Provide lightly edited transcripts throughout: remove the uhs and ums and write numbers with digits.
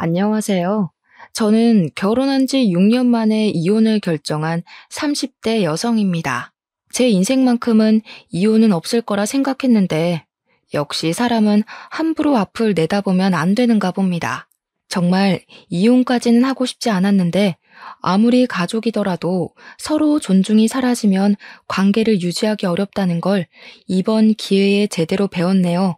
안녕하세요. 저는 결혼한 지 6년 만에 이혼을 결정한 30대 여성입니다. 제 인생만큼은 이혼은 없을 거라 생각했는데, 역시 사람은 함부로 앞을 내다보면 안 되는가 봅니다. 정말 이혼까지는 하고 싶지 않았는데, 아무리 가족이더라도 서로 존중이 사라지면 관계를 유지하기 어렵다는 걸 이번 기회에 제대로 배웠네요.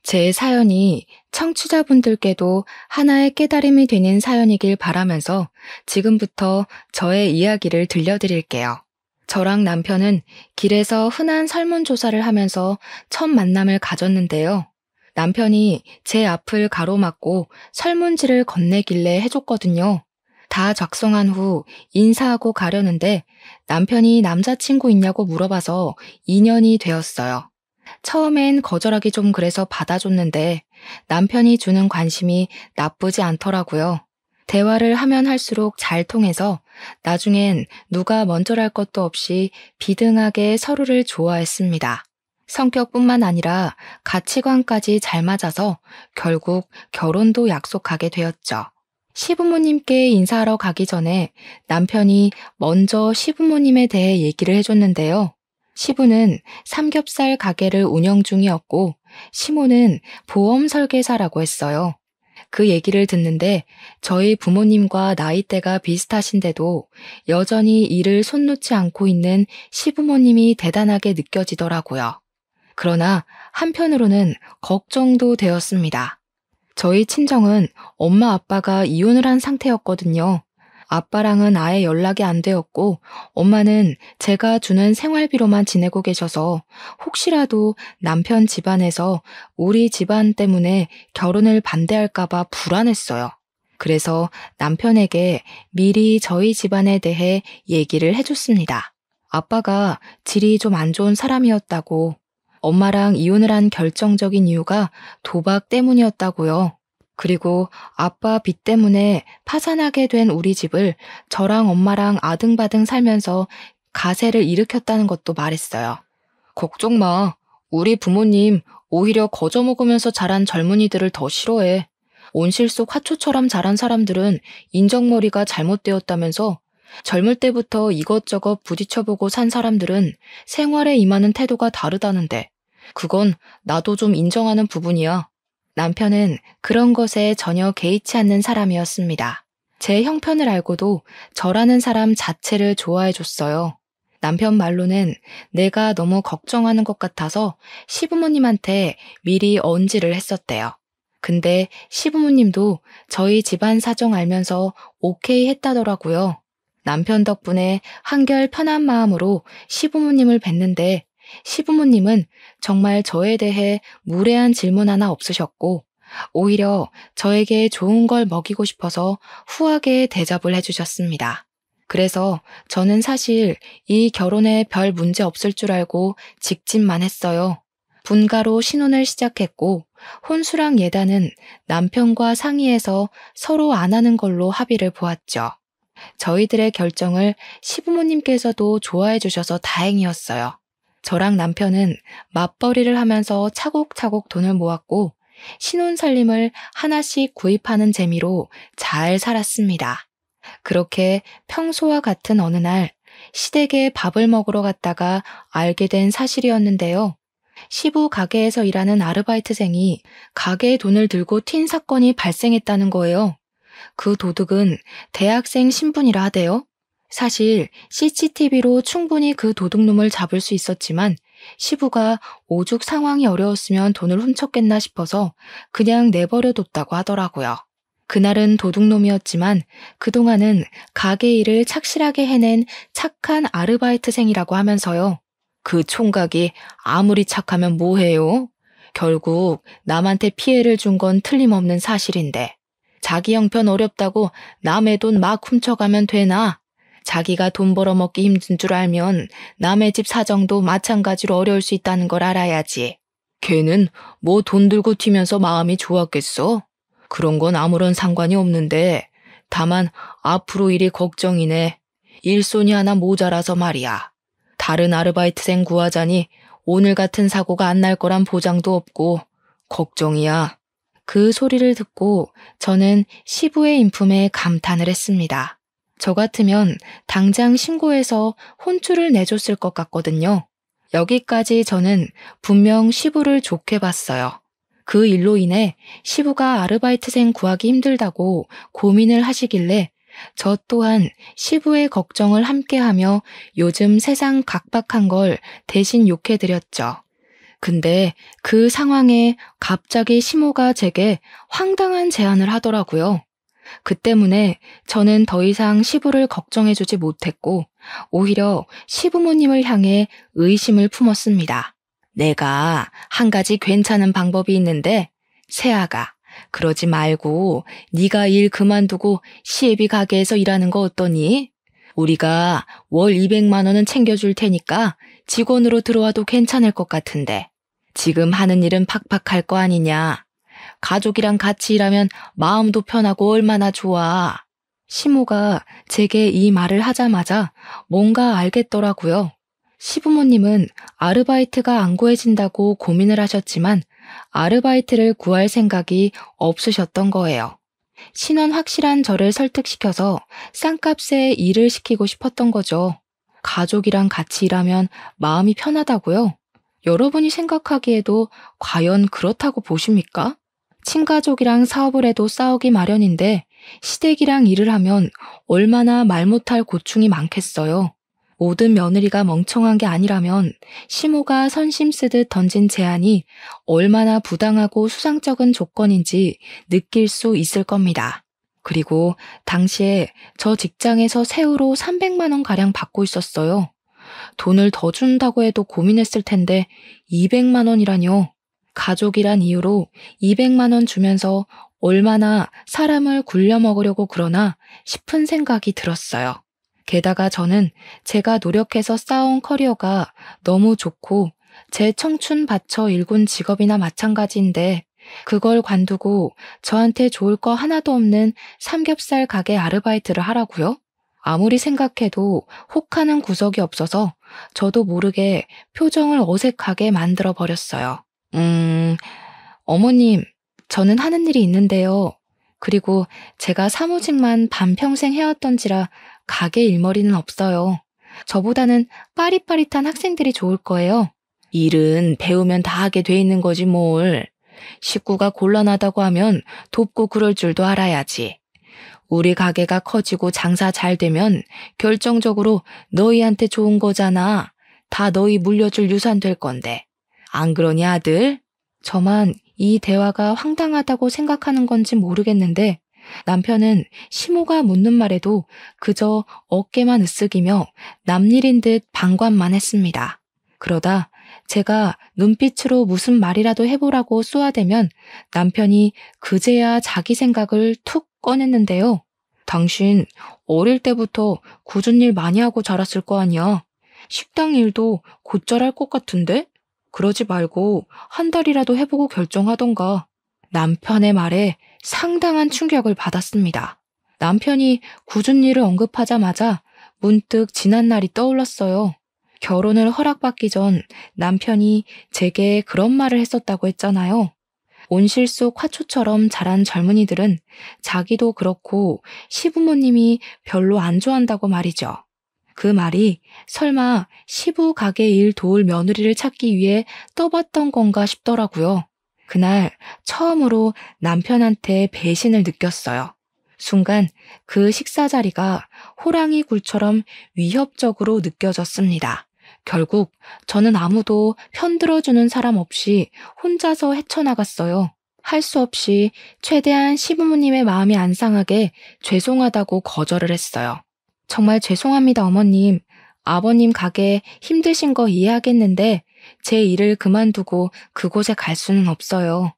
제 사연이 청취자분들께도 하나의 깨달음이 되는 사연이길 바라면서 지금부터 저의 이야기를 들려드릴게요. 저랑 남편은 길에서 흔한 설문조사를 하면서 첫 만남을 가졌는데요. 남편이 제 앞을 가로막고 설문지를 건네길래 해줬거든요. 다 작성한 후 인사하고 가려는데 남편이 남자친구 있냐고 물어봐서 인연이 되었어요. 처음엔 거절하기 좀 그래서 받아줬는데 남편이 주는 관심이 나쁘지 않더라고요. 대화를 하면 할수록 잘 통해서 나중엔 누가 먼저랄 것도 없이 비등하게 서로를 좋아했습니다. 성격뿐만 아니라 가치관까지 잘 맞아서 결국 결혼도 약속하게 되었죠. 시부모님께 인사하러 가기 전에 남편이 먼저 시부모님에 대해 얘기를 해줬는데요. 시부는 삼겹살 가게를 운영 중이었고 시모는 보험 설계사라고 했어요. 그 얘기를 듣는데 저희 부모님과 나이대가 비슷하신데도 여전히 일을 손 놓지 않고 있는 시부모님이 대단하게 느껴지더라고요. 그러나 한편으로는 걱정도 되었습니다. 저희 친정은 엄마 아빠가 이혼을 한 상태였거든요. 아빠랑은 아예 연락이 안 되었고 엄마는 제가 주는 생활비로만 지내고 계셔서 혹시라도 남편 집안에서 우리 집안 때문에 결혼을 반대할까봐 불안했어요. 그래서 남편에게 미리 저희 집안에 대해 얘기를 해줬습니다. 아빠가 질이 좀 안 좋은 사람이었다고, 엄마랑 이혼을 한 결정적인 이유가 도박 때문이었다고요. 그리고 아빠 빚 때문에 파산하게 된 우리 집을 저랑 엄마랑 아등바등 살면서 가세를 일으켰다는 것도 말했어요. 걱정 마. 우리 부모님 오히려 거저 먹으면서 자란 젊은이들을 더 싫어해. 온실 속 화초처럼 자란 사람들은 인정머리가 잘못되었다면서 젊을 때부터 이것저것 부딪혀보고 산 사람들은 생활에 임하는 태도가 다르다는데 그건 나도 좀 인정하는 부분이야. 남편은 그런 것에 전혀 개의치 않는 사람이었습니다. 제 형편을 알고도 저라는 사람 자체를 좋아해 줬어요. 남편 말로는 내가 너무 걱정하는 것 같아서 시부모님한테 미리 언지를 했었대요. 근데 시부모님도 저희 집안 사정 알면서 오케이 했다더라고요. 남편 덕분에 한결 편한 마음으로 시부모님을 뵀는데 시부모님은 정말 저에 대해 무례한 질문 하나 없으셨고 오히려 저에게 좋은 걸 먹이고 싶어서 후하게 대접을 해주셨습니다. 그래서 저는 사실 이 결혼에 별 문제 없을 줄 알고 직진만 했어요. 분가로 신혼을 시작했고 혼수랑 예단은 남편과 상의해서 서로 안 하는 걸로 합의를 보았죠. 저희들의 결정을 시부모님께서도 좋아해 주셔서 다행이었어요. 저랑 남편은 맞벌이를 하면서 차곡차곡 돈을 모았고 신혼살림을 하나씩 구입하는 재미로 잘 살았습니다. 그렇게 평소와 같은 어느 날 시댁에 밥을 먹으러 갔다가 알게 된 사실이었는데요. 시부 가게에서 일하는 아르바이트생이 가게에 돈을 들고 튄 사건이 발생했다는 거예요. 그 도둑은 대학생 신분이라 하대요. 사실 CCTV로 충분히 그 도둑놈을 잡을 수 있었지만 시부가 오죽 상황이 어려웠으면 돈을 훔쳤겠나 싶어서 그냥 내버려뒀다고 하더라고요. 그날은 도둑놈이었지만 그동안은 가게 일을 착실하게 해낸 착한 아르바이트생이라고 하면서요. 그 총각이 아무리 착하면 뭐해요? 결국 남한테 피해를 준 건 틀림없는 사실인데 자기 형편 어렵다고 남의 돈 막 훔쳐가면 되나? 자기가 돈 벌어먹기 힘든 줄 알면 남의 집 사정도 마찬가지로 어려울 수 있다는 걸 알아야지. 걔는 뭐 돈 들고 튀면서 마음이 좋았겠어? 그런 건 아무런 상관이 없는데 다만 앞으로 일이 걱정이네. 일손이 하나 모자라서 말이야. 다른 아르바이트생 구하자니 오늘 같은 사고가 안 날 거란 보장도 없고 걱정이야. 그 소리를 듣고 저는 시부의 인품에 감탄을 했습니다. 저 같으면 당장 신고해서 혼쭐을 내줬을 것 같거든요. 여기까지 저는 분명 시부를 좋게 봤어요. 그 일로 인해 시부가 아르바이트생 구하기 힘들다고 고민을 하시길래 저 또한 시부의 걱정을 함께하며 요즘 세상 각박한 걸 대신 욕해드렸죠. 근데 그 상황에 갑자기 시모가 제게 황당한 제안을 하더라고요. 그 때문에 저는 더 이상 시부를 걱정해주지 못했고 오히려 시부모님을 향해 의심을 품었습니다. 내가 한 가지 괜찮은 방법이 있는데 세아가 그러지 말고 네가 일 그만두고 시애비 가게에서 일하는 거 어떠니? 우리가 월 200만 원은 챙겨줄 테니까 직원으로 들어와도 괜찮을 것 같은데 지금 하는 일은 팍팍할 거 아니냐. 가족이랑 같이 일하면 마음도 편하고 얼마나 좋아. 시모가 제게 이 말을 하자마자 뭔가 알겠더라고요. 시부모님은 아르바이트가 안 구해진다고 고민을 하셨지만 아르바이트를 구할 생각이 없으셨던 거예요. 신원 확실한 저를 설득시켜서 싼값에 일을 시키고 싶었던 거죠. 가족이랑 같이 일하면 마음이 편하다고요? 여러분이 생각하기에도 과연 그렇다고 보십니까? 친가족이랑 사업을 해도 싸우기 마련인데 시댁이랑 일을 하면 얼마나 말 못할 고충이 많겠어요. 모든 며느리가 멍청한 게 아니라면 시모가 선심 쓰듯 던진 제안이 얼마나 부당하고 수상쩍은 조건인지 느낄 수 있을 겁니다. 그리고 당시에 저 직장에서 세후로 300만 원 가량 받고 있었어요. 돈을 더 준다고 해도 고민했을 텐데 200만 원이라뇨. 가족이란 이유로 200만 원 주면서 얼마나 사람을 굴려먹으려고 그러나 싶은 생각이 들었어요. 게다가 저는 제가 노력해서 쌓아온 커리어가 너무 좋고 제 청춘 바쳐 일군 직업이나 마찬가지인데 그걸 관두고 저한테 좋을 거 하나도 없는 삼겹살 가게 아르바이트를 하라고요? 아무리 생각해도 혹하는 구석이 없어서 저도 모르게 표정을 어색하게 만들어 버렸어요. 어머님, 저는 하는 일이 있는데요. 그리고 제가 사무직만 반평생 해왔던지라 가게 일머리는 없어요. 저보다는 빠릿빠릿한 학생들이 좋을 거예요. 일은 배우면 다 하게 돼 있는 거지 뭘. 식구가 곤란하다고 하면 돕고 그럴 줄도 알아야지. 우리 가게가 커지고 장사 잘 되면 결정적으로 너희한테 좋은 거잖아. 다 너희 물려줄 유산 될 건데. 안 그러니 아들? 저만 이 대화가 황당하다고 생각하는 건지 모르겠는데 남편은 시모가 묻는 말에도 그저 어깨만 으쓱이며 남일인 듯 방관만 했습니다. 그러다 제가 눈빛으로 무슨 말이라도 해보라고 쏘아대면 남편이 그제야 자기 생각을 툭 꺼냈는데요. 당신 어릴 때부터 굳은 일 많이 하고 자랐을 거 아니야. 식당 일도 곧잘 할 것 같은데? 그러지 말고 한 달이라도 해보고 결정하던가. 남편의 말에 상당한 충격을 받았습니다. 남편이 굳은 일을 언급하자마자 문득 지난 날이 떠올랐어요. 결혼을 허락받기 전 남편이 제게 그런 말을 했었다고 했잖아요. 온실 속 화초처럼 자란 젊은이들은 자기도 그렇고 시부모님이 별로 안 좋아한다고 말이죠. 그 말이 설마 시부 가게 일 도울 며느리를 찾기 위해 떠봤던 건가 싶더라고요. 그날 처음으로 남편한테 배신을 느꼈어요. 순간 그 식사 자리가 호랑이 굴처럼 위협적으로 느껴졌습니다. 결국 저는 아무도 편들어주는 사람 없이 혼자서 헤쳐나갔어요. 할 수 없이 최대한 시부모님의 마음이 안 상하게 죄송하다고 거절을 했어요. 정말 죄송합니다, 어머님. 아버님 가게 힘드신 거 이해하겠는데 제 일을 그만두고 그곳에 갈 수는 없어요.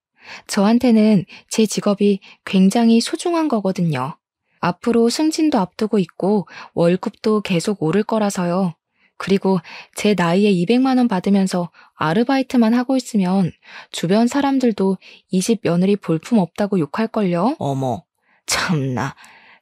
저한테는 제 직업이 굉장히 소중한 거거든요. 앞으로 승진도 앞두고 있고 월급도 계속 오를 거라서요. 그리고 제 나이에 200만 원 받으면서 아르바이트만 하고 있으면 주변 사람들도 이 집 며느리 볼품 없다고 욕할걸요? 어머, 참나.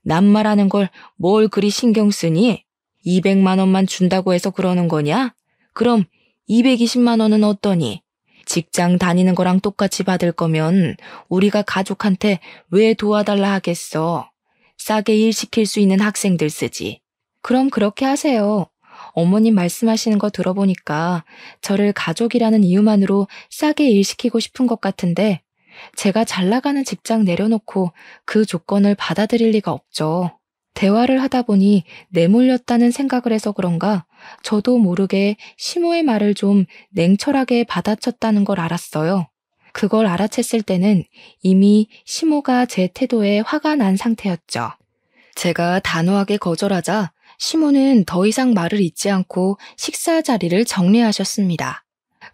남말하는 걸 뭘 그리 신경 쓰니? 200만 원만 준다고 해서 그러는 거냐? 그럼 220만 원은 어떠니? 직장 다니는 거랑 똑같이 받을 거면 우리가 가족한테 왜 도와달라 하겠어. 싸게 일 시킬 수 있는 학생들 쓰지. 그럼 그렇게 하세요. 어머님 말씀하시는 거 들어보니까 저를 가족이라는 이유만으로 싸게 일 시키고 싶은 것 같은데 제가 잘 나가는 직장 내려놓고 그 조건을 받아들일 리가 없죠. 대화를 하다 보니 내몰렸다는 생각을 해서 그런가 저도 모르게 시모의 말을 좀 냉철하게 받아쳤다는 걸 알았어요. 그걸 알아챘을 때는 이미 시모가 제 태도에 화가 난 상태였죠. 제가 단호하게 거절하자 시모는 더 이상 말을 잇지 않고 식사 자리를 정리하셨습니다.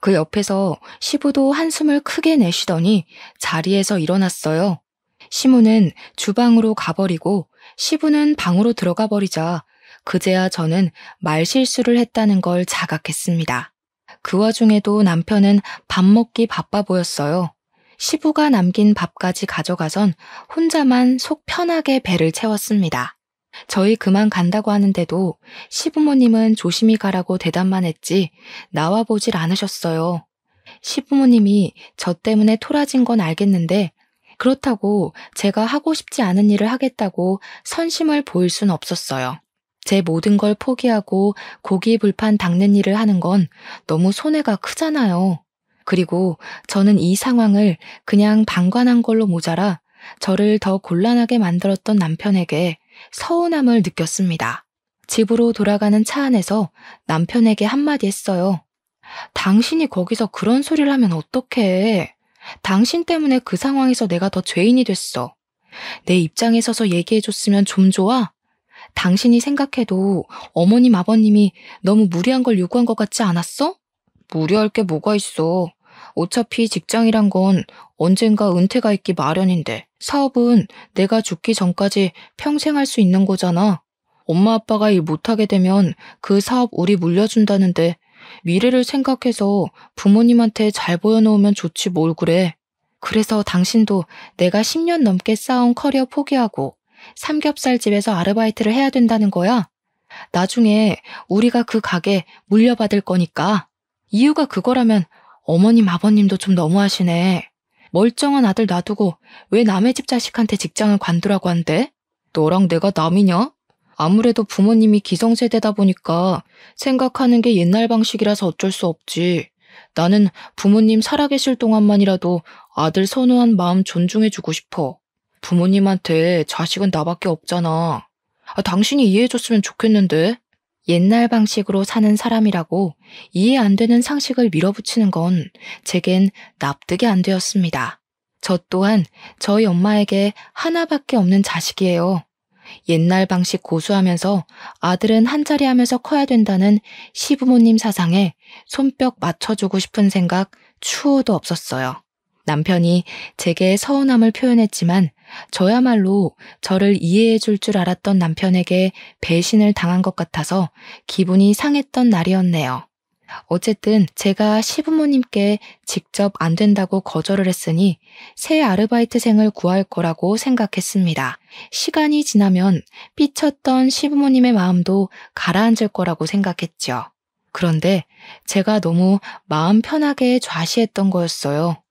그 옆에서 시부도 한숨을 크게 내쉬더니 자리에서 일어났어요. 시모는 주방으로 가버리고 시부는 방으로 들어가 버리자 그제야 저는 말실수를 했다는 걸 자각했습니다. 그 와중에도 남편은 밥 먹기 바빠 보였어요. 시부가 남긴 밥까지 가져가선 혼자만 속 편하게 배를 채웠습니다. 저희 그만 간다고 하는데도 시부모님은 조심히 가라고 대답만 했지 나와 보질 않으셨어요. 시부모님이 저 때문에 토라진 건 알겠는데 그렇다고 제가 하고 싶지 않은 일을 하겠다고 선심을 보일 순 없었어요. 제 모든 걸 포기하고 고기 불판 닦는 일을 하는 건 너무 손해가 크잖아요. 그리고 저는 이 상황을 그냥 방관한 걸로 모자라 저를 더 곤란하게 만들었던 남편에게 서운함을 느꼈습니다. 집으로 돌아가는 차 안에서 남편에게 한마디 했어요. 당신이 거기서 그런 소리를 하면 어떡해. 당신 때문에 그 상황에서 내가 더 죄인이 됐어. 내 입장에 서서 얘기해줬으면 좀 좋아? 당신이 생각해도 어머님 아버님이 너무 무리한 걸 요구한 것 같지 않았어? 무리할 게 뭐가 있어. 어차피 직장이란 건 언젠가 은퇴가 있기 마련인데 사업은 내가 죽기 전까지 평생 할 수 있는 거잖아. 엄마 아빠가 일 못하게 되면 그 사업 우리 물려준다는데 미래를 생각해서 부모님한테 잘 보여놓으면 좋지 뭘 그래. 그래서 당신도 내가 10년 넘게 쌓아온 커리어 포기하고 삼겹살집에서 아르바이트를 해야 된다는 거야? 나중에 우리가 그 가게 물려받을 거니까. 이유가 그거라면 어머님 아버님도 좀 너무하시네. 멀쩡한 아들 놔두고 왜 남의 집 자식한테 직장을 관두라고 한대? 너랑 내가 남이냐? 아무래도 부모님이 기성세대다 보니까 생각하는 게 옛날 방식이라서 어쩔 수 없지. 나는 부모님 살아계실 동안만이라도 아들 선호한 마음 존중해주고 싶어. 부모님한테 자식은 나밖에 없잖아. 당신이 이해해줬으면 좋겠는데. 옛날 방식으로 사는 사람이라고 이해 안 되는 상식을 밀어붙이는 건 제겐 납득이 안 되었습니다. 저 또한 저희 엄마에게 하나밖에 없는 자식이에요. 옛날 방식 고수하면서 아들은 한자리 하면서 커야 된다는 시부모님 사상에 손뼉 맞춰주고 싶은 생각 추호도 없었어요. 남편이 제게 서운함을 표현했지만 저야말로 저를 이해해 줄 줄 알았던 남편에게 배신을 당한 것 같아서 기분이 상했던 날이었네요. 어쨌든 제가 시부모님께 직접 안 된다고 거절을 했으니 새 아르바이트생을 구할 거라고 생각했습니다. 시간이 지나면 삐쳤던 시부모님의 마음도 가라앉을 거라고 생각했죠. 그런데 제가 너무 마음 편하게 좌시했던 거였어요.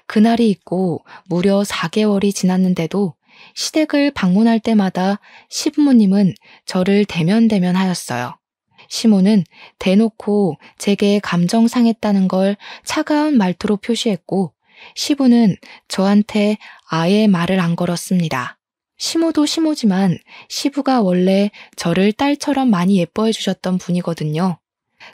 그날이 있고 무려 4개월이 지났는데도 시댁을 방문할 때마다 시부모님은 저를 대면대면하였어요. 시모는 대놓고 제게 감정 상했다는 걸 차가운 말투로 표시했고 시부는 저한테 아예 말을 안 걸었습니다. 시모도 시모지만 시부가 원래 저를 딸처럼 많이 예뻐해 주셨던 분이거든요.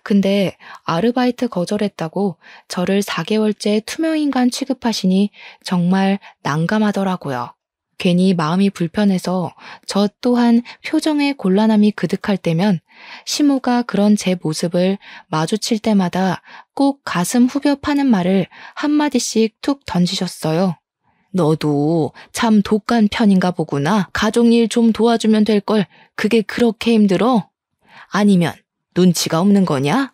근데 아르바이트 거절했다고 저를 4개월째 투명인간 취급하시니 정말 난감하더라고요. 괜히 마음이 불편해서 저 또한 표정에 곤란함이 그득할 때면 시모가 그런 제 모습을 마주칠 때마다 꼭 가슴 후벼 파는 말을 한마디씩 툭 던지셨어요. 너도 참 독한 편인가 보구나. 가족일 좀 도와주면 될 걸 그게 그렇게 힘들어? 아니면 눈치가 없는 거냐?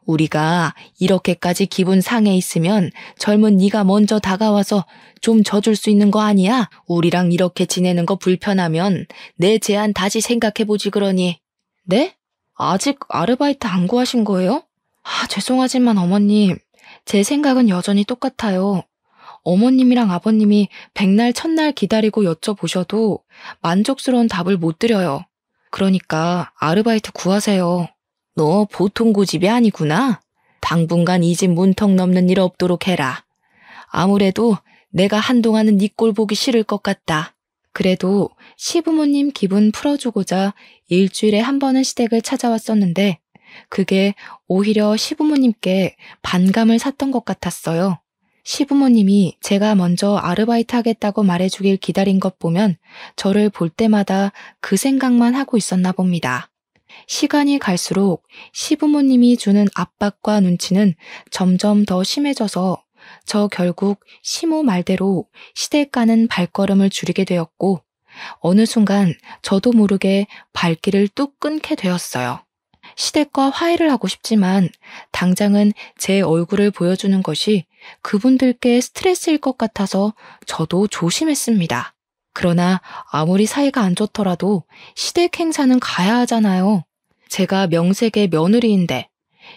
우리가 이렇게까지 기분 상해 있으면 젊은 네가 먼저 다가와서 좀 져줄 수 있는 거 아니야? 우리랑 이렇게 지내는 거 불편하면 내 제안 다시 생각해보지 그러니. 네? 아직 아르바이트 안 구하신 거예요? 죄송하지만 어머님, 제 생각은 여전히 똑같아요. 어머님이랑 아버님이 백날 첫날 기다리고 여쭤보셔도 만족스러운 답을 못 드려요. 그러니까 아르바이트 구하세요. 너 보통 고집이 아니구나. 당분간 이 집 문턱 넘는 일 없도록 해라. 아무래도 내가 한동안은 네 꼴 보기 싫을 것 같다. 그래도 시부모님 기분 풀어주고자 일주일에 한 번은 시댁을 찾아왔었는데 그게 오히려 시부모님께 반감을 샀던 것 같았어요. 시부모님이 제가 먼저 아르바이트 하겠다고 말해주길 기다린 것 보면 저를 볼 때마다 그 생각만 하고 있었나 봅니다. 시간이 갈수록 시부모님이 주는 압박과 눈치는 점점 더 심해져서 저 결국 시모 말대로 시댁 가는 발걸음을 줄이게 되었고 어느 순간 저도 모르게 발길을 뚝 끊게 되었어요. 시댁과 화해를 하고 싶지만 당장은 제 얼굴을 보여주는 것이 그분들께 스트레스일 것 같아서 저도 조심했습니다. 그러나 아무리 사이가 안 좋더라도 시댁 행사는 가야 하잖아요. 제가 명색의 며느리인데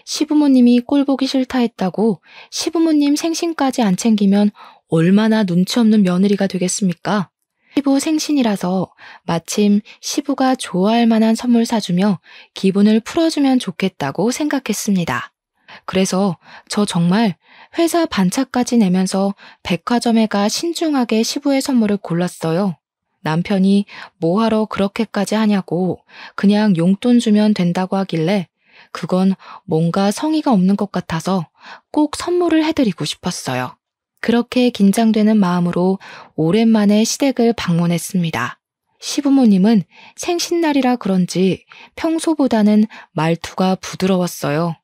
시부모님이 꼴 보기 싫다 했다고 시부모님 생신까지 안 챙기면 얼마나 눈치 없는 며느리가 되겠습니까? 시부 생신이라서 마침 시부가 좋아할 만한 선물 사주며 기분을 풀어주면 좋겠다고 생각했습니다. 그래서 저 정말 회사 반차까지 내면서 백화점에 가 신중하게 시부의 선물을 골랐어요. 남편이 뭐하러 그렇게까지 하냐고 그냥 용돈 주면 된다고 하길래 그건 뭔가 성의가 없는 것 같아서 꼭 선물을 해드리고 싶었어요. 그렇게 긴장되는 마음으로 오랜만에 시댁을 방문했습니다. 시부모님은 생신날이라 그런지 평소보다는 말투가 부드러웠어요.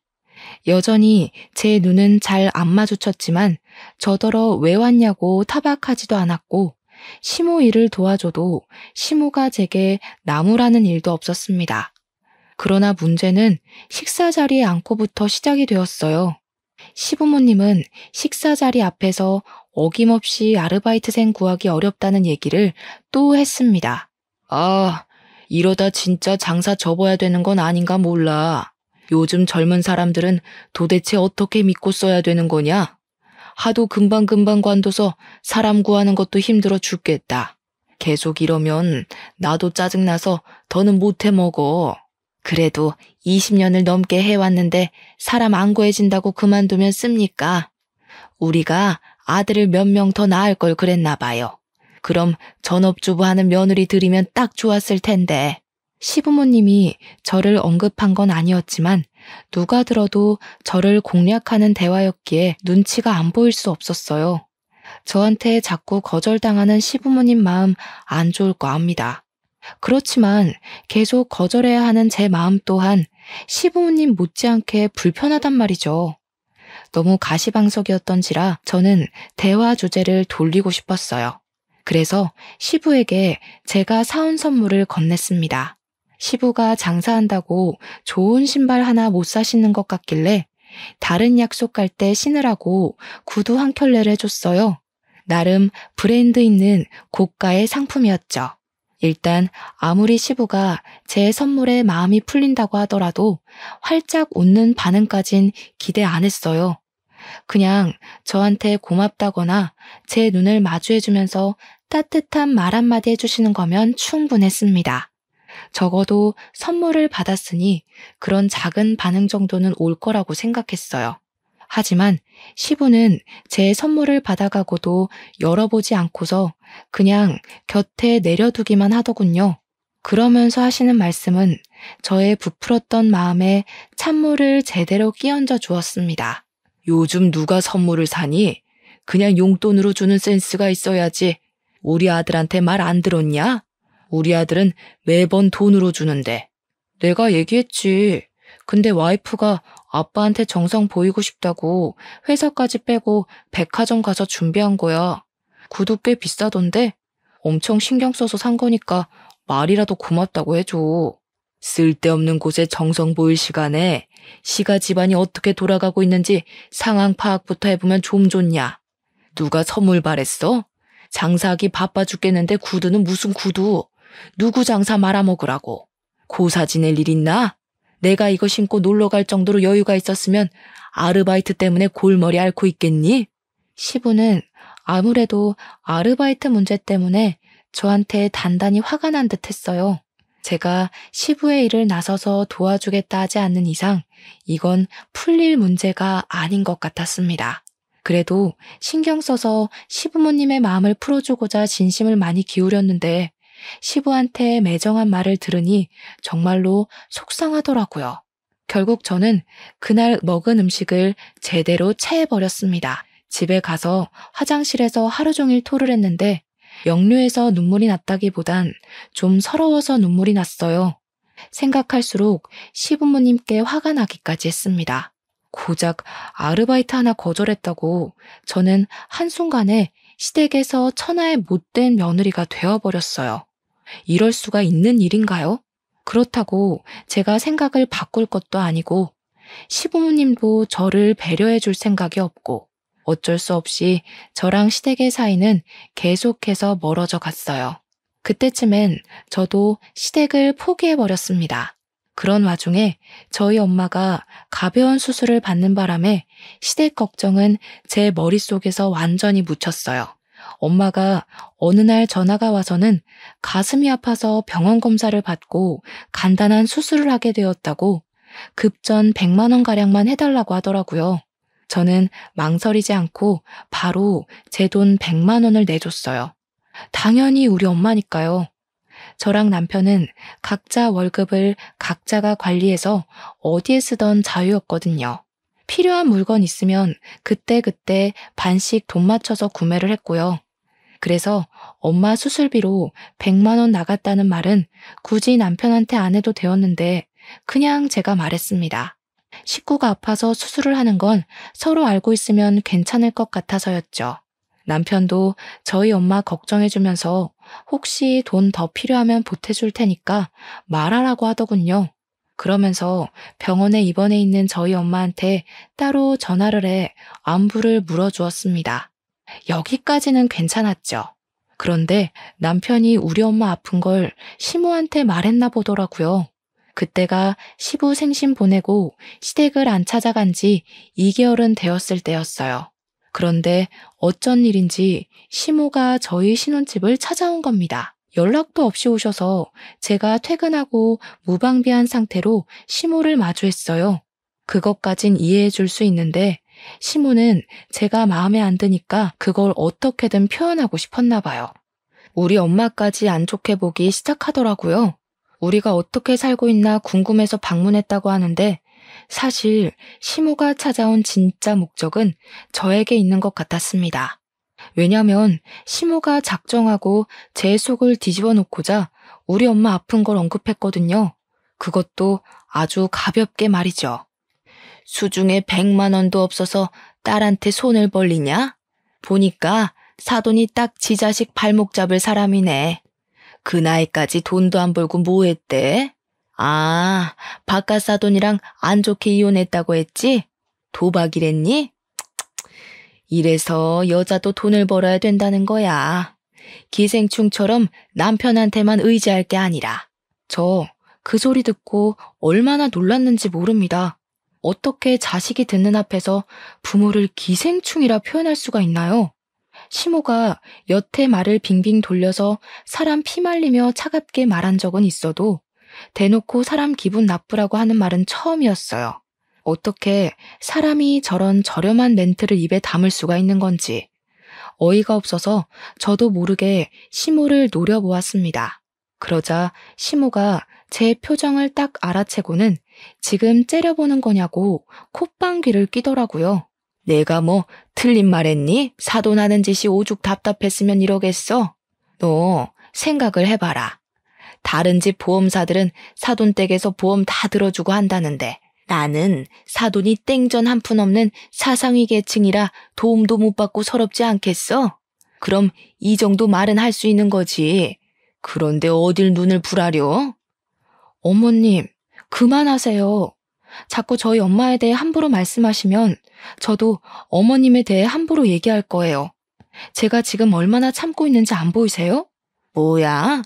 여전히 제 눈은 잘 안 마주쳤지만 저더러 왜 왔냐고 타박하지도 않았고 시모 일을 도와줘도 시모가 제게 나무라는 일도 없었습니다. 그러나 문제는 식사 자리에 앉고부터 시작이 되었어요. 시부모님은 식사 자리 앞에서 어김없이 아르바이트생 구하기 어렵다는 얘기를 또 했습니다. 아, 이러다 진짜 장사 접어야 되는 건 아닌가 몰라. 요즘 젊은 사람들은 도대체 어떻게 믿고 써야 되는 거냐? 하도 금방금방 관둬서 사람 구하는 것도 힘들어 죽겠다. 계속 이러면 나도 짜증나서 더는 못해 먹어. 그래도 20년을 넘게 해왔는데 사람 안 구해진다고 그만두면 씁니까? 우리가 아들을 몇 명 더 낳을 걸 그랬나 봐요. 그럼 전업주부 하는 며느리 들이면 딱 좋았을 텐데. 시부모님이 저를 언급한 건 아니었지만 누가 들어도 저를 공략하는 대화였기에 눈치가 안 보일 수 없었어요. 저한테 자꾸 거절당하는 시부모님 마음 안 좋을 거 압니다. 그렇지만 계속 거절해야 하는 제 마음 또한 시부모님 못지않게 불편하단 말이죠. 너무 가시방석이었던지라 저는 대화 주제를 돌리고 싶었어요. 그래서 시부에게 제가 사온 선물을 건넸습니다. 시부가 장사한다고 좋은 신발 하나 못 사시는 것 같길래 다른 약속 갈 때 신으라고 구두 한 켤레를 해줬어요. 나름 브랜드 있는 고가의 상품이었죠. 일단 아무리 시부가 제 선물에 마음이 풀린다고 하더라도 활짝 웃는 반응까진 기대 안 했어요. 그냥 저한테 고맙다거나 제 눈을 마주해주면서 따뜻한 말 한마디 해주시는 거면 충분했습니다. 적어도 선물을 받았으니 그런 작은 반응 정도는 올 거라고 생각했어요. 하지만 시부는 제 선물을 받아가고도 열어보지 않고서 그냥 곁에 내려두기만 하더군요. 그러면서 하시는 말씀은 저의 부풀었던 마음에 찬물을 제대로 끼얹어 주었습니다. 요즘 누가 선물을 사니? 그냥 용돈으로 주는 센스가 있어야지. 우리 아들한테 말 안 들었냐? 우리 아들은 매번 돈으로 주는데. 내가 얘기했지. 근데 와이프가 아빠한테 정성 보이고 싶다고 회사까지 빼고 백화점 가서 준비한 거야. 구두 꽤 비싸던데 엄청 신경 써서 산 거니까 말이라도 고맙다고 해줘. 쓸데없는 곳에 정성 보일 시간에 시가 집안이 어떻게 돌아가고 있는지 상황 파악부터 해보면 좀 좋냐. 누가 선물 바랬어? 장사하기 바빠 죽겠는데 구두는 무슨 구두? 누구 장사 말아먹으라고. 고사 지낼 일 있나? 내가 이거 신고 놀러 갈 정도로 여유가 있었으면 아르바이트 때문에 골머리 앓고 있겠니? 시부는 아무래도 아르바이트 문제 때문에 저한테 단단히 화가 난 듯 했어요. 제가 시부의 일을 나서서 도와주겠다 하지 않는 이상 이건 풀릴 문제가 아닌 것 같았습니다. 그래도 신경 써서 시부모님의 마음을 풀어주고자 진심을 많이 기울였는데 시부한테 매정한 말을 들으니 정말로 속상하더라고요. 결국 저는 그날 먹은 음식을 제대로 체해버렸습니다. 집에 가서 화장실에서 하루 종일 토를 했는데 역류해서 눈물이 났다기보단 좀 서러워서 눈물이 났어요. 생각할수록 시부모님께 화가 나기까지 했습니다. 고작 아르바이트 하나 거절했다고 저는 한순간에 시댁에서 천하의 못된 며느리가 되어버렸어요. 이럴 수가 있는 일인가요? 그렇다고 제가 생각을 바꿀 것도 아니고 시부모님도 저를 배려해 줄 생각이 없고 어쩔 수 없이 저랑 시댁의 사이는 계속해서 멀어져 갔어요. 그때쯤엔 저도 시댁을 포기해버렸습니다. 그런 와중에 저희 엄마가 가벼운 수술을 받는 바람에 시댁 걱정은 제 머릿속에서 완전히 묻혔어요. 엄마가 어느 날 전화가 와서는 가슴이 아파서 병원 검사를 받고 간단한 수술을 하게 되었다고 급전 100만 원가량만 해달라고 하더라고요. 저는 망설이지 않고 바로 제 돈 100만 원을 내줬어요. 당연히 우리 엄마니까요. 저랑 남편은 각자 월급을 각자가 관리해서 어디에 쓰던 자유였거든요. 필요한 물건 있으면 그때그때 반씩 돈 맞춰서 구매를 했고요. 그래서 엄마 수술비로 100만 원 나갔다는 말은 굳이 남편한테 안 해도 되었는데 그냥 제가 말했습니다. 식구가 아파서 수술을 하는 건 서로 알고 있으면 괜찮을 것 같아서였죠. 남편도 저희 엄마 걱정해주면서 혹시 돈 더 필요하면 보태줄 테니까 말하라고 하더군요. 그러면서 병원에 입원해 있는 저희 엄마한테 따로 전화를 해 안부를 물어주었습니다. 여기까지는 괜찮았죠. 그런데 남편이 우리 엄마 아픈 걸 시모한테 말했나 보더라고요. 그때가 시부 생신 보내고 시댁을 안 찾아간 지 2개월은 되었을 때였어요. 그런데 어쩐 일인지 시모가 저희 신혼집을 찾아온 겁니다. 연락도 없이 오셔서 제가 퇴근하고 무방비한 상태로 시모를 마주했어요. 그것까진 이해해 줄 수 있는데 시모는 제가 마음에 안 드니까 그걸 어떻게든 표현하고 싶었나 봐요. 우리 엄마까지 안 좋게 보기 시작하더라고요. 우리가 어떻게 살고 있나 궁금해서 방문했다고 하는데 사실 시모가 찾아온 진짜 목적은 저에게 있는 것 같았습니다. 왜냐면 시모가 작정하고 제 속을 뒤집어 놓고자 우리 엄마 아픈 걸 언급했거든요. 그것도 아주 가볍게 말이죠. 수중에 100만 원도 없어서 딸한테 손을 벌리냐? 보니까 사돈이 딱 지 자식 발목 잡을 사람이네. 그 나이까지 돈도 안 벌고 뭐 했대? 아, 바깥 사돈이랑 안 좋게 이혼했다고 했지? 도박이랬니? 이래서 여자도 돈을 벌어야 된다는 거야. 기생충처럼 남편한테만 의지할 게 아니라. 저 그 소리 듣고 얼마나 놀랐는지 모릅니다. 어떻게 자식이 듣는 앞에서 부모를 기생충이라 표현할 수가 있나요? 시모가 여태 말을 빙빙 돌려서 사람 피말리며 차갑게 말한 적은 있어도 대놓고 사람 기분 나쁘라고 하는 말은 처음이었어요. 어떻게 사람이 저런 저렴한 멘트를 입에 담을 수가 있는 건지 어이가 없어서 저도 모르게 시모를 노려보았습니다. 그러자 시모가 제 표정을 딱 알아채고는 지금 째려보는 거냐고 콧방귀를 뀌더라고요. 내가 뭐 틀린 말했니? 사돈하는 짓이 오죽 답답했으면 이러겠어? 너 생각을 해봐라. 다른 집 보험사들은 사돈 댁에서 보험 다 들어주고 한다는데 나는 사돈이 땡전 한 푼 없는 사상위 계층이라 도움도 못 받고 서럽지 않겠어? 그럼 이 정도 말은 할 수 있는 거지. 그런데 어딜 눈을 부라려? 어머님, 그만하세요. 자꾸 저희 엄마에 대해 함부로 말씀하시면 저도 어머님에 대해 함부로 얘기할 거예요. 제가 지금 얼마나 참고 있는지 안 보이세요? 뭐야?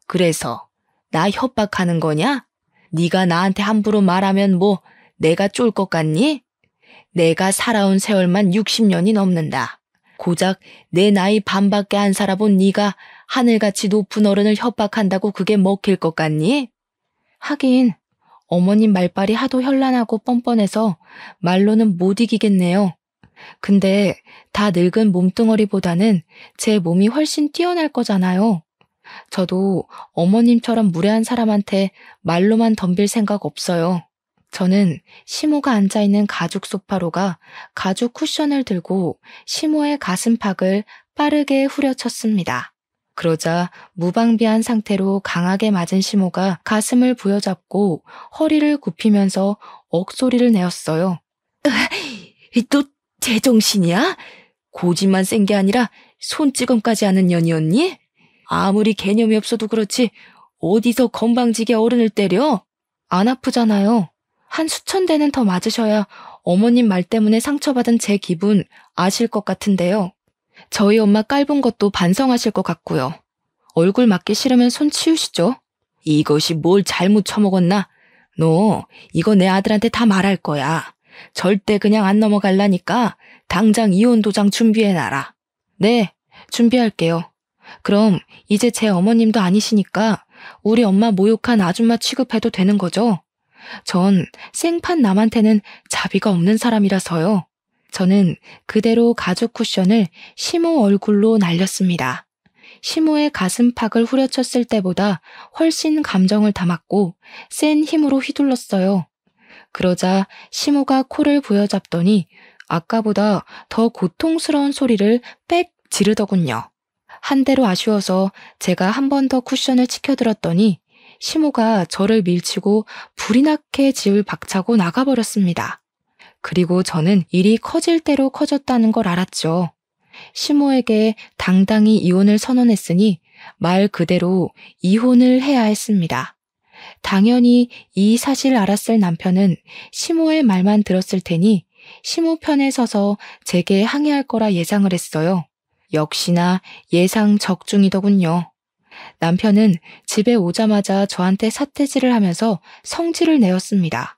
그래서 나 협박하는 거냐? 네가 나한테 함부로 말하면 뭐 내가 쫄 것 같니? 내가 살아온 세월만 60년이 넘는다. 고작 내 나이 반밖에 안 살아본 네가 하늘같이 높은 어른을 협박한다고 그게 먹힐 것 같니? 하긴 어머님 말발이 하도 현란하고 뻔뻔해서 말로는 못 이기겠네요. 근데 다 늙은 몸뚱어리보다는 제 몸이 훨씬 뛰어날 거잖아요. 저도 어머님처럼 무례한 사람한테 말로만 덤빌 생각 없어요. 저는 시모가 앉아있는 가죽 소파로가 가죽 쿠션을 들고 시모의 가슴팍을 빠르게 후려쳤습니다. 그러자 무방비한 상태로 강하게 맞은 시모가 가슴을 부여잡고 허리를 굽히면서 억소리를 내었어요. 너 제정신이야? 고집만 센 게 아니라 손찌검까지 하는 년이었니? 아무리 개념이 없어도 그렇지 어디서 건방지게 어른을 때려? 안 아프잖아요. 한 수천 대는 더 맞으셔야 어머님 말 때문에 상처받은 제 기분 아실 것 같은데요. 저희 엄마 깔본 것도 반성하실 것 같고요. 얼굴 맞기 싫으면 손 치우시죠. 이것이 뭘 잘못 처먹었나? 너 이거 내 아들한테 다 말할 거야. 절대 그냥 안 넘어갈라니까 당장 이혼 도장 준비해놔라. 네, 준비할게요. 그럼 이제 제 어머님도 아니시니까 우리 엄마 모욕한 아줌마 취급해도 되는 거죠? 전 생판 남한테는 자비가 없는 사람이라서요. 저는 그대로 가죽 쿠션을 시모 얼굴로 날렸습니다. 시모의 가슴팍을 후려쳤을 때보다 훨씬 감정을 담았고 센 힘으로 휘둘렀어요. 그러자 시모가 코를 부여잡더니 아까보다 더 고통스러운 소리를 빽 지르더군요. 한 대로 아쉬워서 제가 한 번 더 쿠션을 치켜들었더니 시모가 저를 밀치고 불이 나게 집을 박차고 나가버렸습니다. 그리고 저는 일이 커질 대로 커졌다는 걸 알았죠. 시모에게 당당히 이혼을 선언했으니 말 그대로 이혼을 해야 했습니다. 당연히 이 사실을 알았을 남편은 시모의 말만 들었을 테니 시모 편에 서서 제게 항의할 거라 예상을 했어요. 역시나 예상 적중이더군요. 남편은 집에 오자마자 저한테 삿대질을 하면서 성질을 내었습니다.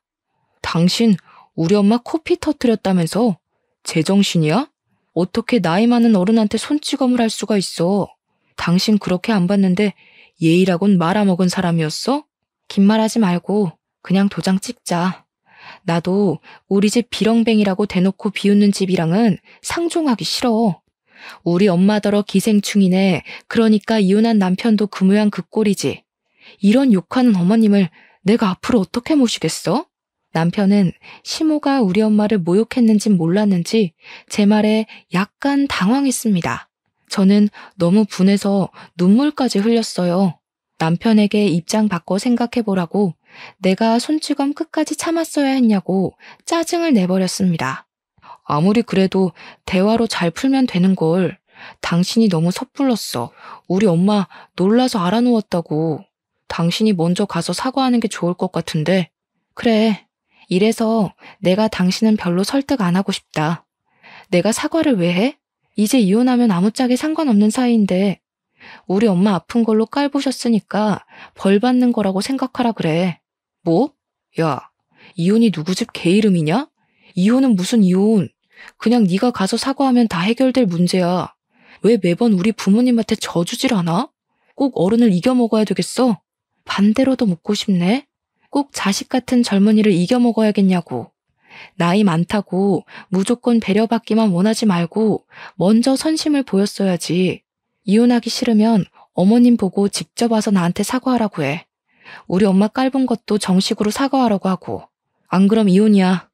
당신 우리 엄마 코피 터뜨렸다면서? 제정신이야? 어떻게 나이 많은 어른한테 손찌검을 할 수가 있어? 당신 그렇게 안 봤는데 예의라곤 말아먹은 사람이었어? 긴 말하지 말고 그냥 도장 찍자. 나도 우리 집 비렁뱅이라고 대놓고 비웃는 집이랑은 상종하기 싫어. 우리 엄마더러 기생충이네. 그러니까 이혼한 남편도 그 모양 그 꼴이지. 이런 욕하는 어머님을 내가 앞으로 어떻게 모시겠어? 남편은 시모가 우리 엄마를 모욕했는진 몰랐는지 제 말에 약간 당황했습니다. 저는 너무 분해서 눈물까지 흘렸어요. 남편에게 입장 바꿔 생각해보라고 내가 손찌검 끝까지 참았어야 했냐고 짜증을 내버렸습니다. 아무리 그래도 대화로 잘 풀면 되는 걸. 당신이 너무 섣불렀어. 우리 엄마 놀라서 알아누웠다고. 당신이 먼저 가서 사과하는 게 좋을 것 같은데. 그래. 이래서 내가 당신은 별로 설득 안 하고 싶다. 내가 사과를 왜 해? 이제 이혼하면 아무짝에 상관없는 사이인데 우리 엄마 아픈 걸로 깔보셨으니까 벌 받는 거라고 생각하라 그래. 뭐? 야, 이혼이 누구 집 개 이름이냐? 이혼은 무슨 이혼. 그냥 네가 가서 사과하면 다 해결될 문제야. 왜 매번 우리 부모님한테 져주질 않아? 꼭 어른을 이겨먹어야 되겠어? 반대로도 묻고 싶네. 꼭 자식 같은 젊은이를 이겨먹어야겠냐고. 나이 많다고 무조건 배려받기만 원하지 말고 먼저 선심을 보였어야지. 이혼하기 싫으면 어머님 보고 직접 와서 나한테 사과하라고 해. 우리 엄마 깔본 것도 정식으로 사과하라고 하고. 안 그럼 이혼이야.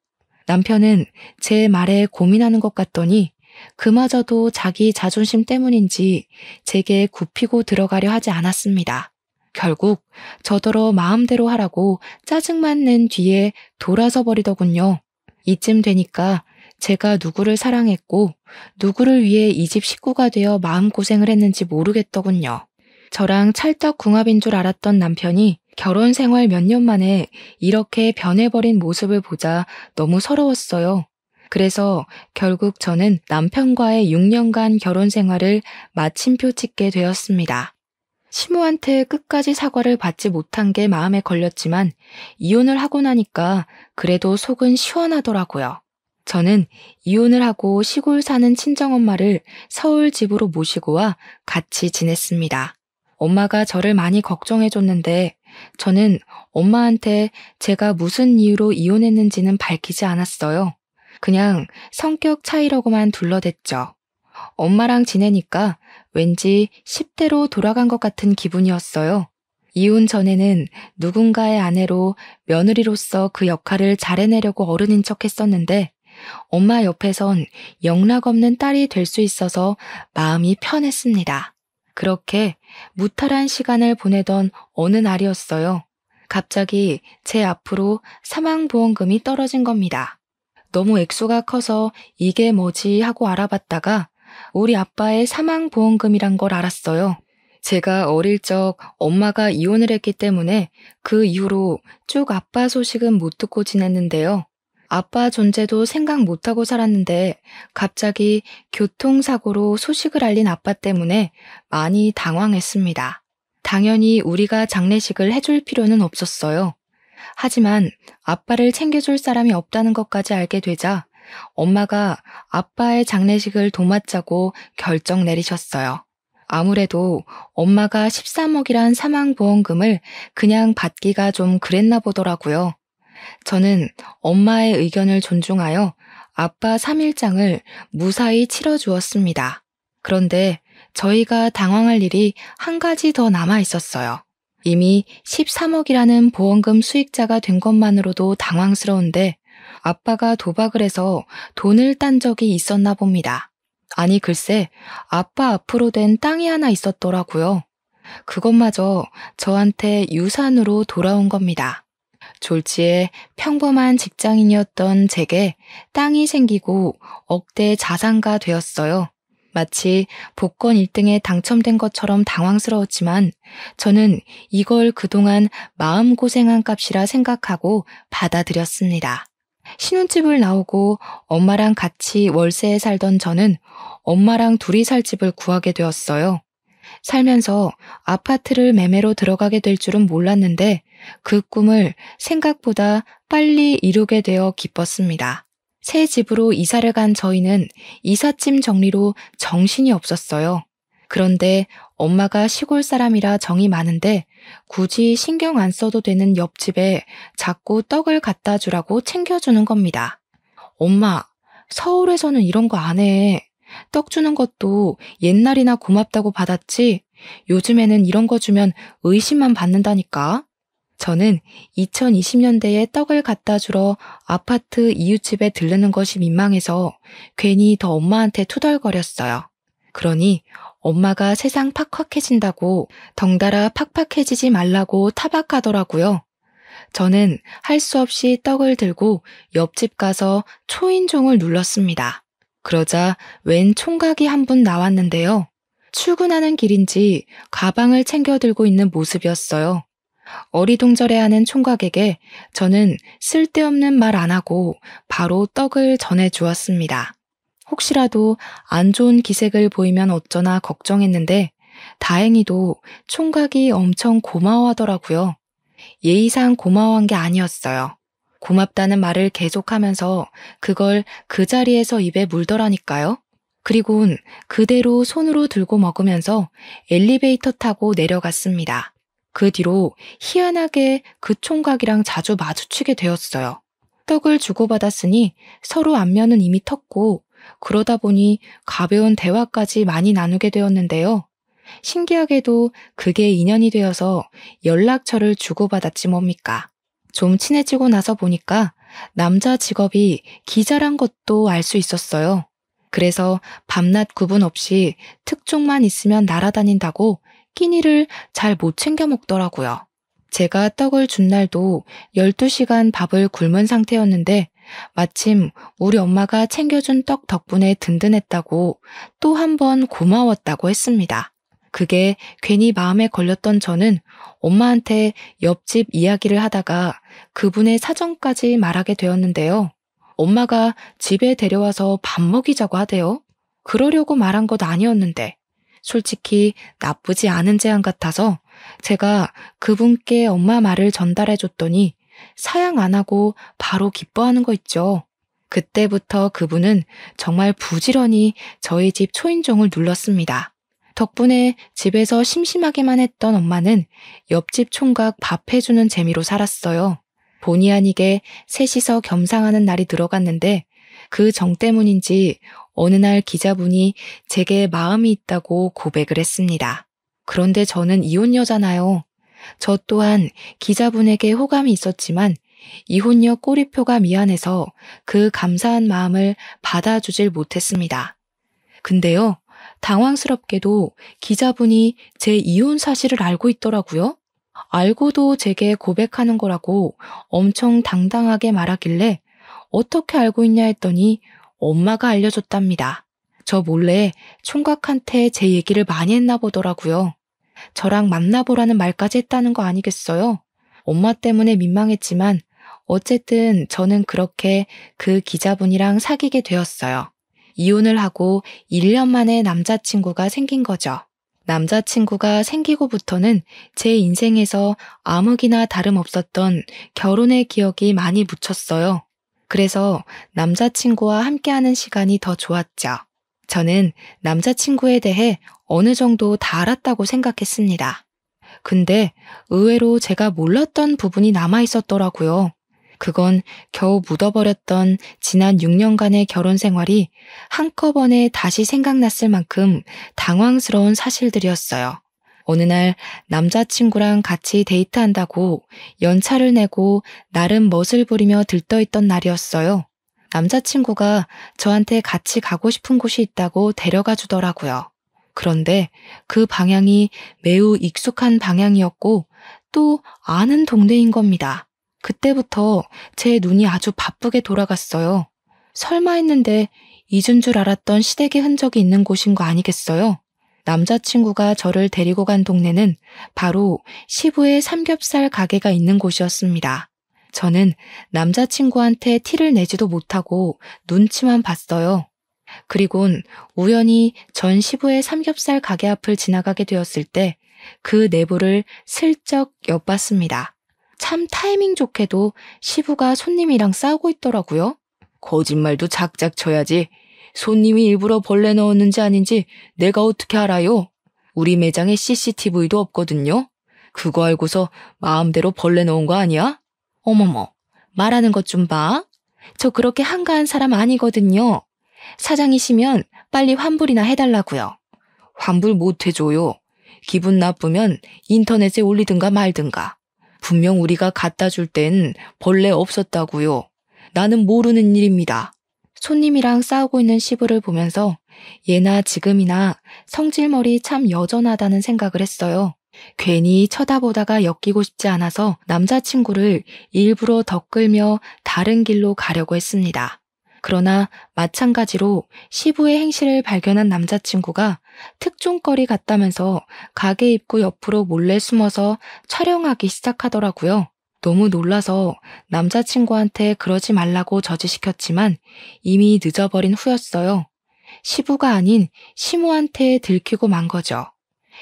남편은 제 말에 고민하는 것 같더니 그마저도 자기 자존심 때문인지 제게 굽히고 들어가려 하지 않았습니다. 결국 저더러 마음대로 하라고 짜증만 낸 뒤에 돌아서 버리더군요. 이쯤 되니까 제가 누구를 사랑했고 누구를 위해 이 집 식구가 되어 마음고생을 했는지 모르겠더군요. 저랑 찰떡궁합인 줄 알았던 남편이 결혼 생활 몇 년 만에 이렇게 변해버린 모습을 보자 너무 서러웠어요. 그래서 결국 저는 남편과의 6년간 결혼 생활을 마침표 찍게 되었습니다. 시모한테 끝까지 사과를 받지 못한 게 마음에 걸렸지만 이혼을 하고 나니까 그래도 속은 시원하더라고요. 저는 이혼을 하고 시골 사는 친정엄마를 서울 집으로 모시고 와 같이 지냈습니다. 엄마가 저를 많이 걱정해줬는데 저는 엄마한테 제가 무슨 이유로 이혼했는지는 밝히지 않았어요. 그냥 성격 차이라고만 둘러댔죠. 엄마랑 지내니까 왠지 10대로 돌아간 것 같은 기분이었어요. 이혼 전에는 누군가의 아내로 며느리로서 그 역할을 잘해내려고 어른인 척 했었는데 엄마 옆에선 영락없는 딸이 될 수 있어서 마음이 편했습니다. 그렇게 무탈한 시간을 보내던 어느 날이었어요. 갑자기 제 앞으로 사망보험금이 떨어진 겁니다. 너무 액수가 커서 이게 뭐지 하고 알아봤다가 우리 아빠의 사망보험금이란 걸 알았어요. 제가 어릴 적 엄마가 이혼을 했기 때문에 그 이후로 쭉 아빠 소식은 못 듣고 지냈는데요. 아빠 존재도 생각 못하고 살았는데 갑자기 교통사고로 소식을 알린 아빠 때문에 많이 당황했습니다. 당연히 우리가 장례식을 해줄 필요는 없었어요. 하지만 아빠를 챙겨줄 사람이 없다는 것까지 알게 되자 엄마가 아빠의 장례식을 도맡자고 결정 내리셨어요. 아무래도 엄마가 13억이란 사망보험금을 그냥 받기가 좀 그랬나 보더라고요. 저는 엄마의 의견을 존중하여 아빠 3일장을 무사히 치러주었습니다. 그런데 저희가 당황할 일이 한 가지 더 남아 있었어요. 이미 13억이라는 보험금 수익자가 된 것만으로도 당황스러운데 아빠가 도박을 해서 돈을 딴 적이 있었나 봅니다. 아니 글쎄 아빠 앞으로 된 땅이 하나 있었더라고요. 그것마저 저한테 유산으로 돌아온 겁니다. 졸지에 평범한 직장인이었던 제게 땅이 생기고 억대 자산가 되었어요. 마치 복권 1등에 당첨된 것처럼 당황스러웠지만 저는 이걸 그동안 마음고생한 값이라 생각하고 받아들였습니다. 신혼집을 나오고 엄마랑 같이 월세에 살던 저는 엄마랑 둘이 살 집을 구하게 되었어요. 살면서 아파트를 매매로 들어가게 될 줄은 몰랐는데 그 꿈을 생각보다 빨리 이루게 되어 기뻤습니다. 새 집으로 이사를 간 저희는 이삿짐 정리로 정신이 없었어요. 그런데 엄마가 시골 사람이라 정이 많은데 굳이 신경 안 써도 되는 옆집에 자꾸 떡을 갖다 주라고 챙겨주는 겁니다. 엄마, 서울에서는 이런 거 안 해. 떡 주는 것도 옛날이나 고맙다고 받았지 요즘에는 이런 거 주면 의심만 받는다니까. 저는 2020년대에 떡을 갖다 주러 아파트 이웃집에 들르는 것이 민망해서 괜히 더 엄마한테 투덜거렸어요. 그러니 엄마가 세상 팍팍해진다고 덩달아 팍팍해지지 말라고 타박하더라고요. 저는 할 수 없이 떡을 들고 옆집 가서 초인종을 눌렀습니다. 그러자 웬 총각이 한 분 나왔는데요. 출근하는 길인지 가방을 챙겨 들고 있는 모습이었어요. 어리둥절해하는 총각에게 저는 쓸데없는 말 안 하고 바로 떡을 전해주었습니다. 혹시라도 안 좋은 기색을 보이면 어쩌나 걱정했는데 다행히도 총각이 엄청 고마워하더라고요. 예의상 고마워한 게 아니었어요. 고맙다는 말을 계속하면서 그걸 그 자리에서 입에 물더라니까요. 그리곤 그대로 손으로 들고 먹으면서 엘리베이터 타고 내려갔습니다. 그 뒤로 희한하게 그 총각이랑 자주 마주치게 되었어요. 떡을 주고받았으니 서로 안면은 이미 텄고 그러다 보니 가벼운 대화까지 많이 나누게 되었는데요. 신기하게도 그게 인연이 되어서 연락처를 주고받았지 뭡니까. 좀 친해지고 나서 보니까 남자 직업이 기자란 것도 알 수 있었어요. 그래서 밤낮 구분 없이 특종만 있으면 날아다닌다고 끼니를 잘 못 챙겨 먹더라고요. 제가 떡을 준 날도 12시간 밥을 굶은 상태였는데 마침 우리 엄마가 챙겨준 떡 덕분에 든든했다고 또 한 번 고마웠다고 했습니다. 그게 괜히 마음에 걸렸던 저는 엄마한테 옆집 이야기를 하다가 그분의 사정까지 말하게 되었는데요. 엄마가 집에 데려와서 밥 먹이자고 하대요. 그러려고 말한 것 아니었는데 솔직히 나쁘지 않은 제안 같아서 제가 그분께 엄마 말을 전달해 줬더니 사양 안 하고 바로 기뻐하는 거 있죠. 그때부터 그분은 정말 부지런히 저희 집 초인종을 눌렀습니다. 덕분에 집에서 심심하기만 했던 엄마는 옆집 총각 밥 해주는 재미로 살았어요. 본의 아니게 셋이서 겸상하는 날이 들어갔는데 그 정 때문인지 어느 날 기자분이 제게 마음이 있다고 고백을 했습니다. 그런데 저는 이혼녀잖아요. 저 또한 기자분에게 호감이 있었지만 이혼녀 꼬리표가 미안해서 그 감사한 마음을 받아주질 못했습니다. 근데요, 당황스럽게도 기자분이 제 이혼 사실을 알고 있더라고요. 알고도 제게 고백하는 거라고 엄청 당당하게 말하길래 어떻게 알고 있냐 했더니 엄마가 알려줬답니다. 저 몰래 총각한테 제 얘기를 많이 했나 보더라고요. 저랑 만나보라는 말까지 했다는 거 아니겠어요? 엄마 때문에 민망했지만 어쨌든 저는 그렇게 그 기자분이랑 사귀게 되었어요. 이혼을 하고 1년 만에 남자친구가 생긴 거죠. 남자친구가 생기고부터는 제 인생에서 암흑이나 다름없었던 결혼의 기억이 많이 묻혔어요. 그래서 남자친구와 함께하는 시간이 더 좋았죠. 저는 남자친구에 대해 어느 정도 다 알았다고 생각했습니다. 근데 의외로 제가 몰랐던 부분이 남아 있었더라고요. 그건 겨우 묻어버렸던 지난 6년간의 결혼 생활이 한꺼번에 다시 생각났을 만큼 당황스러운 사실들이었어요. 어느 날 남자친구랑 같이 데이트한다고 연차를 내고 나름 멋을 부리며 들떠있던 날이었어요. 남자친구가 저한테 같이 가고 싶은 곳이 있다고 데려가 주더라고요. 그런데 그 방향이 매우 익숙한 방향이었고 또 아는 동네인 겁니다. 그때부터 제 눈이 아주 바쁘게 돌아갔어요. 설마 했는데 잊은 줄 알았던 시댁의 흔적이 있는 곳인 거 아니겠어요? 남자친구가 저를 데리고 간 동네는 바로 시부의 삼겹살 가게가 있는 곳이었습니다. 저는 남자친구한테 티를 내지도 못하고 눈치만 봤어요. 그리곤 우연히 전 시부의 삼겹살 가게 앞을 지나가게 되었을 때 그 내부를 슬쩍 엿봤습니다. 참 타이밍 좋게도 시부가 손님이랑 싸우고 있더라고요. 거짓말도 작작 쳐야지. 손님이 일부러 벌레 넣었는지 아닌지 내가 어떻게 알아요? 우리 매장에 CCTV도 없거든요. 그거 알고서 마음대로 벌레 넣은 거 아니야? 어머머, 말하는 것 좀 봐. 저 그렇게 한가한 사람 아니거든요. 사장이시면 빨리 환불이나 해달라고요. 환불 못 해줘요. 기분 나쁘면 인터넷에 올리든가 말든가. 분명 우리가 갖다 줄 땐 벌레 없었다고요. 나는 모르는 일입니다. 손님이랑 싸우고 있는 시부를 보면서 예나 지금이나 성질머리 참 여전하다는 생각을 했어요. 괜히 쳐다보다가 엮이고 싶지 않아서 남자친구를 일부러 덧끌며 다른 길로 가려고 했습니다. 그러나 마찬가지로 시부의 행실을 발견한 남자친구가 특종거리 같다면서 가게 입구 옆으로 몰래 숨어서 촬영하기 시작하더라고요. 너무 놀라서 남자친구한테 그러지 말라고 저지시켰지만 이미 늦어버린 후였어요. 시부가 아닌 시모한테 들키고 만 거죠.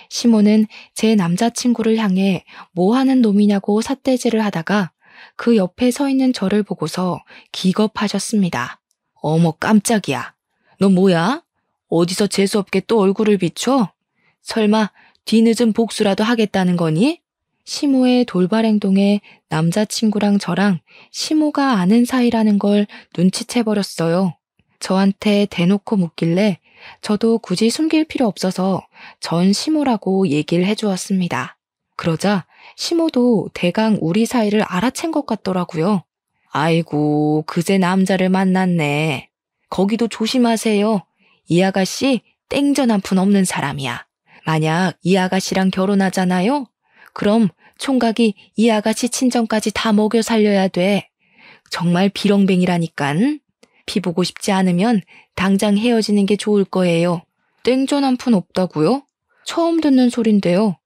시모는 제 남자친구를 향해 뭐 하는 놈이냐고 삿대질을 하다가 그 옆에 서 있는 저를 보고서 기겁하셨습니다. 어머 깜짝이야. 너 뭐야? 어디서 재수없게 또 얼굴을 비춰? 설마 뒤늦은 복수라도 하겠다는 거니? 시모의 돌발 행동에 남자친구랑 저랑 시모가 아는 사이라는 걸 눈치채버렸어요. 저한테 대놓고 묻길래 저도 굳이 숨길 필요 없어서 전 시모라고 얘기를 해주었습니다. 그러자 시모도 대강 우리 사이를 알아챈 것 같더라고요. 아이고, 그새 남자를 만났네. 거기도 조심하세요. 이 아가씨 땡전 한 푼 없는 사람이야. 만약 이 아가씨랑 결혼하잖아요? 그럼 총각이 이 아가씨 친정까지 다 먹여 살려야 돼. 정말 비렁뱅이라니깐. 피 보고 싶지 않으면 당장 헤어지는 게 좋을 거예요. 땡전 한 푼 없다고요? 처음 듣는 소린데요.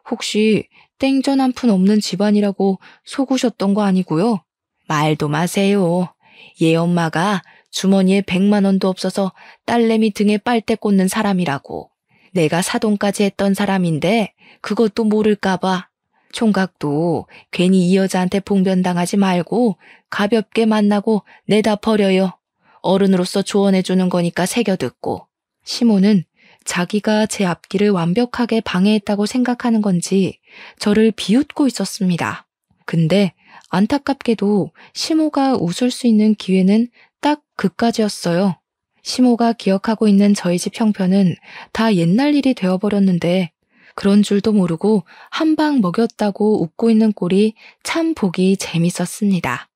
혹시 땡전 한 푼 없는 집안이라고 속으셨던 거 아니고요? 말도 마세요. 얘 엄마가 주머니에 100만 원도 없어서 딸내미 등에 빨대 꽂는 사람이라고. 내가 사돈까지 했던 사람인데 그것도 모를까봐. 총각도 괜히 이 여자한테 봉변당하지 말고 가볍게 만나고 내다 버려요. 어른으로서 조언해주는 거니까 새겨듣고. 시모는 자기가 제 앞길을 완벽하게 방해했다고 생각하는 건지 저를 비웃고 있었습니다. 근데 안타깝게도 시모가 웃을 수 있는 기회는 딱 그까지였어요. 시모가 기억하고 있는 저희 집 형편은 다 옛날 일이 되어버렸는데 그런 줄도 모르고 한 방 먹였다고 웃고 있는 꼴이 참 보기 재밌었습니다.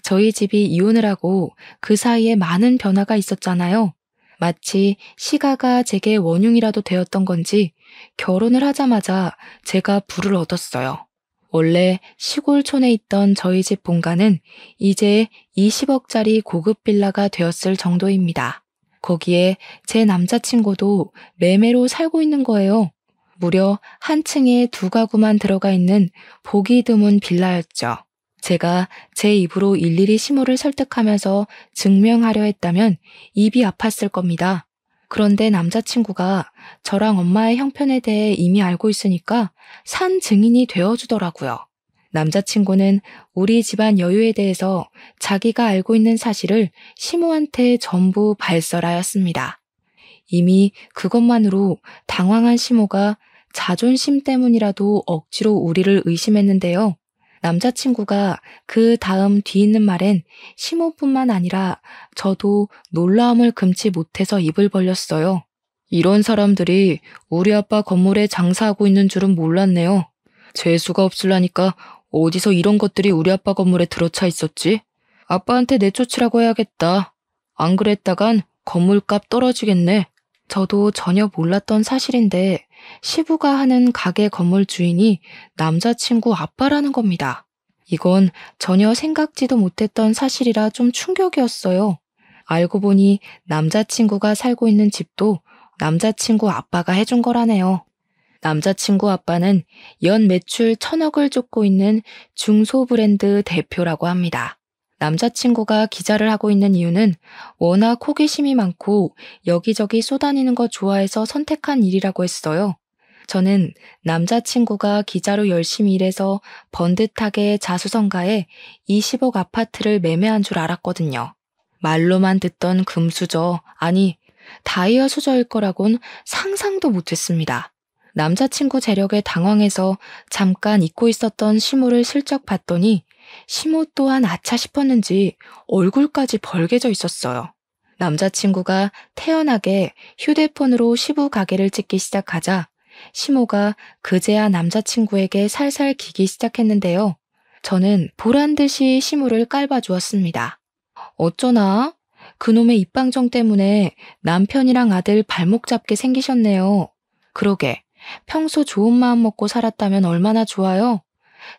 저희 집이 이혼을 하고 그 사이에 많은 변화가 있었잖아요. 마치 시가가 제게 원흉이라도 되었던 건지 결혼을 하자마자 제가 부를 얻었어요. 원래 시골촌에 있던 저희 집 본가는 이제 20억짜리 고급 빌라가 되었을 정도입니다. 거기에 제 남자친구도 매매로 살고 있는 거예요. 무려 한 층에 2가구만 들어가 있는 보기 드문 빌라였죠. 제가 제 입으로 일일이 시모를 설득하면서 증명하려 했다면 입이 아팠을 겁니다. 그런데 남자친구가 저랑 엄마의 형편에 대해 이미 알고 있으니까 산 증인이 되어주더라고요. 남자친구는 우리 집안 여유에 대해서 자기가 알고 있는 사실을 시모한테 전부 발설하였습니다. 이미 그것만으로 당황한 시모가 자존심 때문이라도 억지로 우리를 의심했는데요. 남자친구가 그 다음 뒤있는 말엔 시모뿐만 아니라 저도 놀라움을 금치 못해서 입을 벌렸어요. 이런 사람들이 우리 아빠 건물에 장사하고 있는 줄은 몰랐네요. 재수가 없을라니까 어디서 이런 것들이 우리 아빠 건물에 들어차 있었지? 아빠한테 내쫓으라고 해야겠다. 안 그랬다간 건물값 떨어지겠네. 저도 전혀 몰랐던 사실인데 시부가 하는 가게 건물 주인이 남자친구 아빠라는 겁니다. 이건 전혀 생각지도 못했던 사실이라 좀 충격이었어요. 알고 보니 남자친구가 살고 있는 집도 남자친구 아빠가 해준 거라네요. 남자친구 아빠는 연 매출 1,000억을 쫓고 있는 중소브랜드 대표라고 합니다. 남자친구가 기자를 하고 있는 이유는 워낙 호기심이 많고 여기저기 쏘다니는 거 좋아해서 선택한 일이라고 했어요. 저는 남자친구가 기자로 열심히 일해서 번듯하게 자수성가해 20억 아파트를 매매한 줄 알았거든요. 말로만 듣던 금수저, 아니 다이아 수저일 거라곤 상상도 못했습니다. 남자친구 재력에 당황해서 잠깐 잊고 있었던 시모를 슬쩍 봤더니 시모 또한 아차 싶었는지 얼굴까지 벌개져 있었어요. 남자친구가 태연하게 휴대폰으로 시부 가게를 찍기 시작하자 시모가 그제야 남자친구에게 살살 기기 시작했는데요. 저는 보란듯이 시모를 깔봐주었습니다. 어쩌나? 그놈의 입방정 때문에 남편이랑 아들 발목 잡게 생기셨네요. 그러게, 평소 좋은 마음 먹고 살았다면 얼마나 좋아요?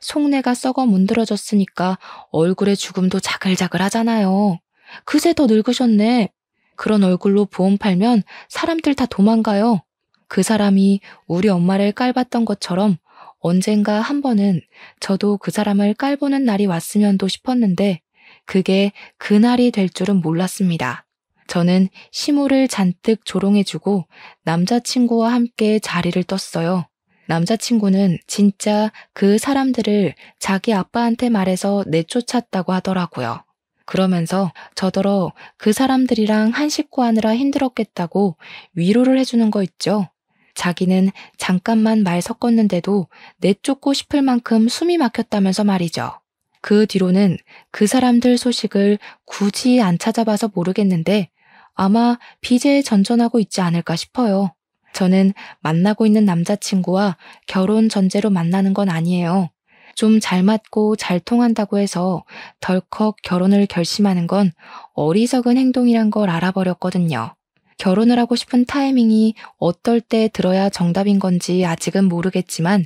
속내가 썩어 문드러졌으니까 얼굴에 죽음도 자글자글 하잖아요. 그새 더 늙으셨네. 그런 얼굴로 보험 팔면 사람들 다 도망가요. 그 사람이 우리 엄마를 깔봤던 것처럼 언젠가 한 번은 저도 그 사람을 깔보는 날이 왔으면도 싶었는데 그게 그날이 될 줄은 몰랐습니다. 저는 시모를 잔뜩 조롱해주고 남자친구와 함께 자리를 떴어요. 남자친구는 진짜 그 사람들을 자기 아빠한테 말해서 내쫓았다고 하더라고요. 그러면서 저더러 그 사람들이랑 한 식구 하느라 힘들었겠다고 위로를 해주는 거 있죠. 자기는 잠깐만 말 섞었는데도 내쫓고 싶을 만큼 숨이 막혔다면서 말이죠. 그 뒤로는 그 사람들 소식을 굳이 안 찾아봐서 모르겠는데 아마 비제에 전전하고 있지 않을까 싶어요. 저는 만나고 있는 남자친구와 결혼 전제로 만나는 건 아니에요. 좀 잘 맞고 잘 통한다고 해서 덜컥 결혼을 결심하는 건 어리석은 행동이란 걸 알아버렸거든요. 결혼을 하고 싶은 타이밍이 어떨 때 들어야 정답인 건지 아직은 모르겠지만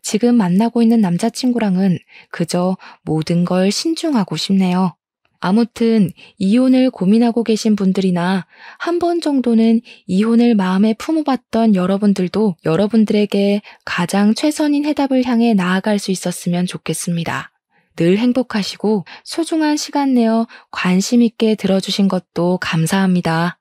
지금 만나고 있는 남자친구랑은 그저 모든 걸 신중하고 싶네요. 아무튼 이혼을 고민하고 계신 분들이나 한 번 정도는 이혼을 마음에 품어봤던 여러분들도 여러분들에게 가장 최선인 해답을 향해 나아갈 수 있었으면 좋겠습니다. 늘 행복하시고 소중한 시간 내어 관심 있게 들어주신 것도 감사합니다.